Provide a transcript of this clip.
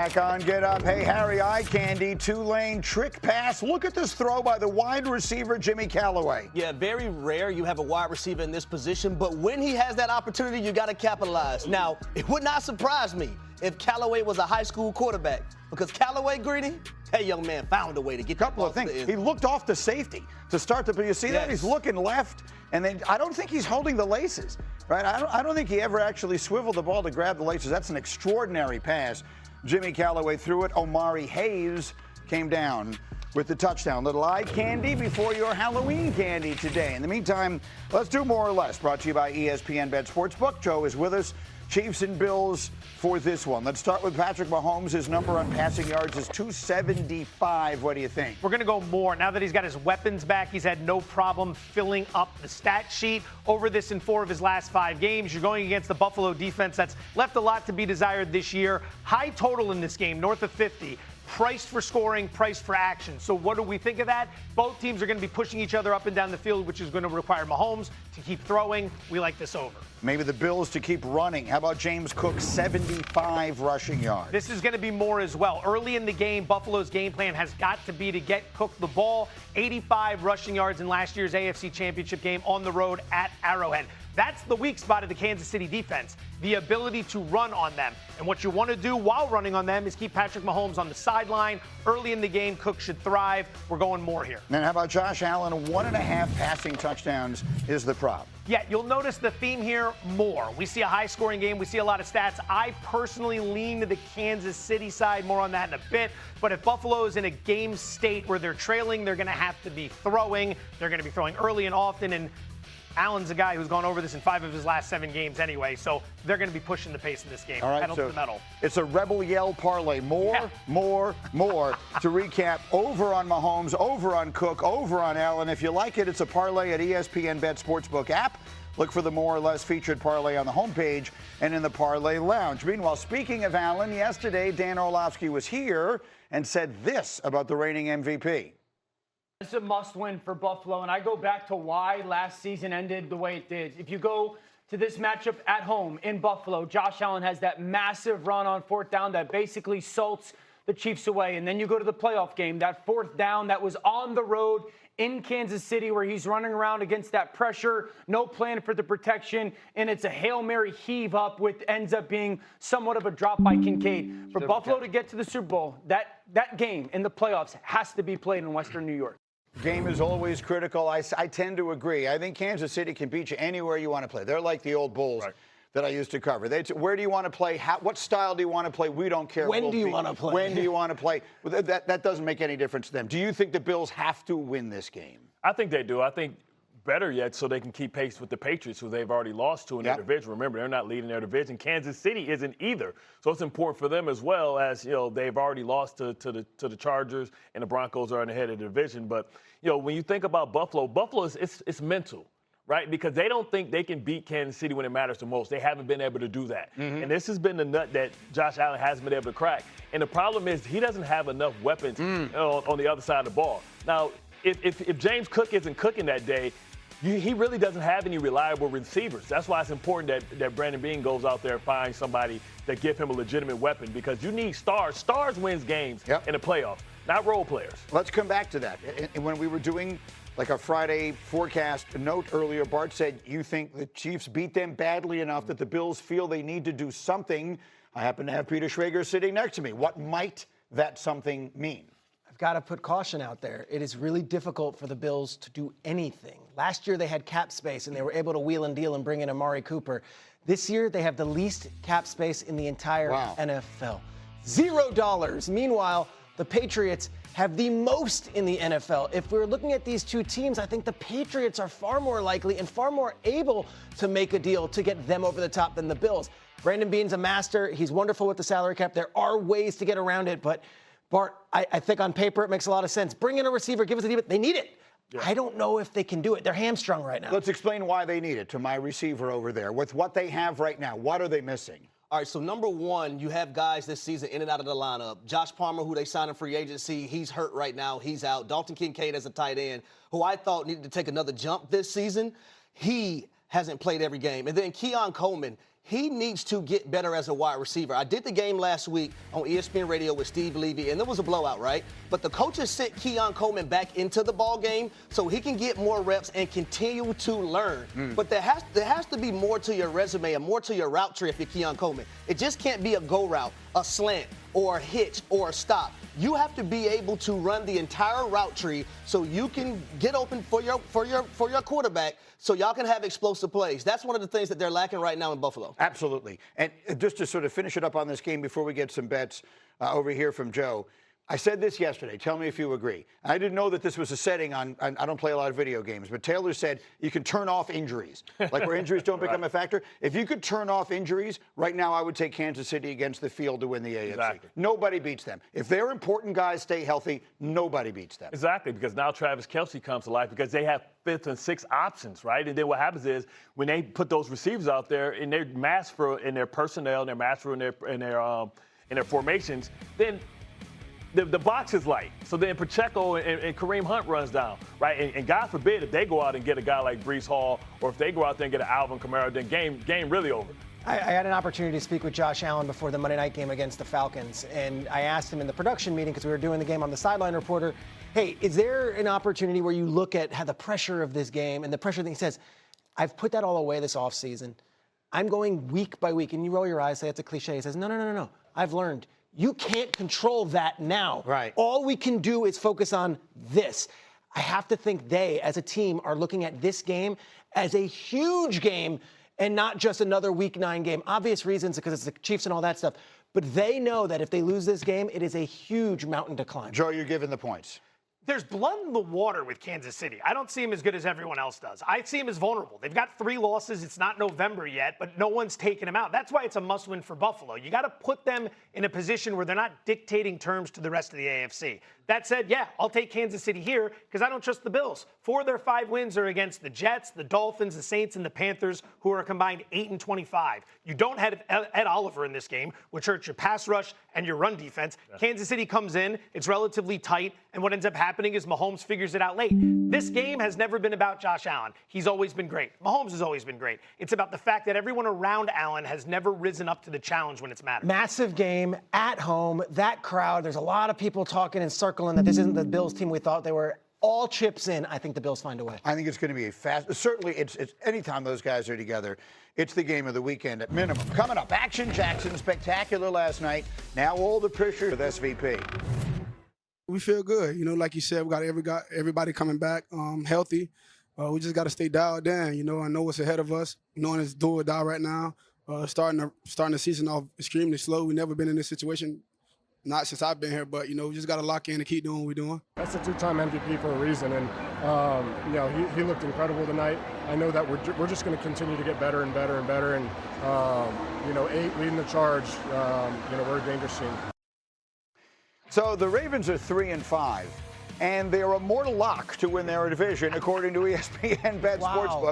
Back on Get Up. Hey, Harry, eye candy, two-lane trick pass. Look at this throw by the wide receiver, Jimmy Callaway. Yeah, very rare you have a wide receiver in this position, but when he has that opportunity, you got to capitalize. Now, it would not surprise me if Callaway was a high school quarterback, because Callaway, Greedy, that young man found a way to get a couple of things. He looked off the safety to start the. You see that? He's looking left, and then I don't think he's holding the laces, right? I don't think he ever actually swiveled the ball to grab the laces. That's an extraordinary pass. Jimmy Callaway threw it. Omari Hayes came down with the touchdown. Little eye candy before your Halloween candy today. In the meantime, let's do more or less. Brought to you by ESPN Bet Sportsbook. Joe is with us. Chiefs and Bills for this one. Let's start with Patrick Mahomes. His number on passing yards is 275. What do you think? We're going to go more. Now that he's got his weapons back, he's had no problem filling up the stat sheet. Over this in 4 of his last 5 games. You're going against the Buffalo defense that's left a lot to be desired this year. High total in this game, north of 50. Priced for scoring, priced for action. So what do we think of that? Both teams are going to be pushing each other up and down the field, which is going to require Mahomes to keep throwing. We like this over. Maybe the Bills to keep running. How about James Cook, 75 rushing yards? This is going to be more as well. Early in the game, Buffalo's game plan has got to be to get Cook the ball. 85 rushing yards in last year's AFC Championship game on the road at Arrowhead. That's the weak spot of the Kansas City defense, the ability to run on them. And what you want to do while running on them is keep Patrick Mahomes on the sideline. Early in the game, Cook should thrive. We're going more here. And how about Josh Allen? 1.5 passing touchdowns is the prop. Yeah, you'll notice the theme here more. We see a high-scoring game. We see a lot of stats. I personally lean to the Kansas City side. More on that in a bit. But if Buffalo is in a game state where they're trailing, they're going to have to be throwing. They're going to be throwing early and often. And Allen's a guy who's gone over this in 5 of his last 7 games anyway, so they're going to be pushing the pace in this game. All right, Pedal to the metal. It's a Rebel Yell parlay. More. To recap, over on Mahomes, over on Cook, over on Allen. If you like it, it's a parlay at ESPN Bet Sportsbook app. Look for the more or less featured parlay on the homepage and in the parlay lounge. Meanwhile, speaking of Allen, yesterday Dan Orlovsky was here and said this about the reigning MVP. It's a must-win for Buffalo, and I go back to why last season ended the way it did. If you go to this matchup at home in Buffalo, Josh Allen has that massive run on 4th down that basically salts the Chiefs away. And then you go to the playoff game, that 4th down that was on the road in Kansas City where he's running around against that pressure, no plan for the protection, and it's a Hail Mary heave up, which ends up being somewhat of a drop by Kincaid. For Buffalo to get to the Super Bowl, that game in the playoffs has to be played in Western New York. Game is always critical. I tend to agree. I think Kansas City can beat you anywhere you want to play. They're like the old Bulls that I used to cover. Where do you want to play? What style do you want to play? We don't care. When do you want to play? When do you want to play? That doesn't make any difference to them. Do you think the Bills have to win this game? I think they do. I think better yet, so they can keep pace with the Patriots, who they've already lost to in their division. Remember, they're not leading their division. Kansas City isn't either. So it's important for them as well, as they've already lost to the Chargers, and the Broncos are in the head of the division. But when you think about Buffalo it's mental, right? Because they don't think they can beat Kansas City when it matters the most. They haven't been able to do that. Mm-hmm. And this has been the nut that Josh Allen hasn't been able to crack. And the problem is he doesn't have enough weapons on the other side of the ball. Now, if James Cook isn't cooking that day, he really doesn't have any reliable receivers. That's why it's important that Brandon Beane goes out there and finds somebody that give him a legitimate weapon, because you need stars. Stars wins games in the playoffs, not role players. Let's come back to that. And when we were doing like a Friday forecast note earlier, Bart said you think the Chiefs beat them badly enough that the Bills feel they need to do something. I happen to have Peter Schrager sitting next to me. What might that something mean? Got to put caution out there. It is really difficult for the Bills to do anything. Last year they had cap space and they were able to wheel and deal and bring in Amari Cooper. This year they have the least cap space in the entire NFL. $0. Meanwhile, the Patriots have the most in the NFL. If we're looking at these two teams, I think the Patriots are far more likely and far more able to make a deal to get them over the top than the Bills. Brandon Beane's a master. He's wonderful with the salary cap. There are ways to get around it, but Bart, I think on paper it makes a lot of sense. Bring in a receiver, give us a deal. They need it. Yeah. I don't know if they can do it. They're hamstrung right now. Let's explain why they need it to my receiver over there. With what they have right now, what are they missing? All right, so number one, you have guys this season in and out of the lineup. Josh Palmer, who they signed in free agency, he's hurt right now. He's out. Dalton Kincaid as a tight end, who I thought needed to take another jump this season. He hasn't played every game. And then Keon Coleman, he needs to get better as a wide receiver. I did the game last week on ESPN Radio with Steve Levy, and it was a blowout, right? But the coaches sent Keon Coleman back into the ball game so he can get more reps and continue to learn. But there has to be more to your resume and more to your route tree if you're Keon Coleman. It just can't be a go route, a slant, or a hitch, or a stop. You have to be able to run the entire route tree so you can get open for your quarterback so y'all can have explosive plays. That's one of the things that they're lacking right now in Buffalo. Absolutely. And just to sort of finish it up on this game before we get some bets over here from Joe, I said this yesterday. Tell me if you agree. I didn't know that this was a setting on I don't play a lot of video games, but Taylor said you can turn off injuries, like where injuries don't become a factor. If you could turn off injuries, right now I would take Kansas City against the field to win the AFC. Exactly. Nobody beats them. If their important guys stay healthy, nobody beats them. Exactly, because now Travis Kelce comes to life because they have 5th and 6th options, right? And then what happens is when they put those receivers out there in their mass for in their personnel, in their mass for in their formations, then the box is light. So then Pacheco and Kareem Hunt runs down, right? And God forbid if they go out and get a guy like Breece Hall, or if they go out there and get an Alvin Kamara, then game really over. I had an opportunity to speak with Josh Allen before the Monday night game against the Falcons, and I asked him in the production meeting, because we were doing the game on the sideline reporter, hey, is there an opportunity where you look at how the pressure of this game and the pressure that he says, I've put that all away this offseason. I'm going week by week. And you roll your eyes, say it's a cliche. He says, no. I've learned. You can't control that now. Right. All we can do is focus on this. I have to think they, as a team, are looking at this game as a huge game and not just another Week 9 game. Obvious reasons, because it's the Chiefs and all that stuff. But they know that if they lose this game, it is a huge mountain to climb. Joe, you're giving the points. There's blood in the water with Kansas City. I don't see him as good as everyone else does. I see him as vulnerable. They've got 3 losses. It's not November yet, but no one's taken him out. That's why it's a must-win for Buffalo. You got to put them in a position where they're not dictating terms to the rest of the AFC. That said, yeah, I'll take Kansas City here because I don't trust the Bills. 4 of their 5 wins are against the Jets, the Dolphins, the Saints, and the Panthers, who are combined 8-25. You don't have Ed Oliver in this game, which hurts your pass rush and your run defense. Yeah. Kansas City comes in, it's relatively tight, and what ends up happening is Mahomes figures it out late. This game has never been about Josh Allen. He's always been great. Mahomes has always been great. It's about the fact that everyone around Allen has never risen up to the challenge when it's mattered. Massive game at home, that crowd. There's a lot of people talking and circling that this isn't the Bills team we thought they were. All chips in. I think the Bills find a way. I think it's going to be a fast. Certainly, it's anytime those guys are together, it's the game of the weekend at minimum. Coming up, Action Jackson, spectacular last night. Now all the pressure with SVP. We feel good. You know, like you said, we got everybody coming back healthy. We just got to stay dialed down. You know, I know what's ahead of us. Knowing it's do or die right now. Starting the season off extremely slow. We've never been in this situation. Not since I've been here, but, you know, we just got to lock in and keep doing what we're doing. That's a 2-time MVP for a reason, and, you know, he looked incredible tonight. I know that we're just going to continue to get better and better and better, and, you know, 8 leading the charge, you know, we're a dangerous team. So the Ravens are 3-5, and they're a mortal lock to win their division, according to ESPN Bet Sportsbook.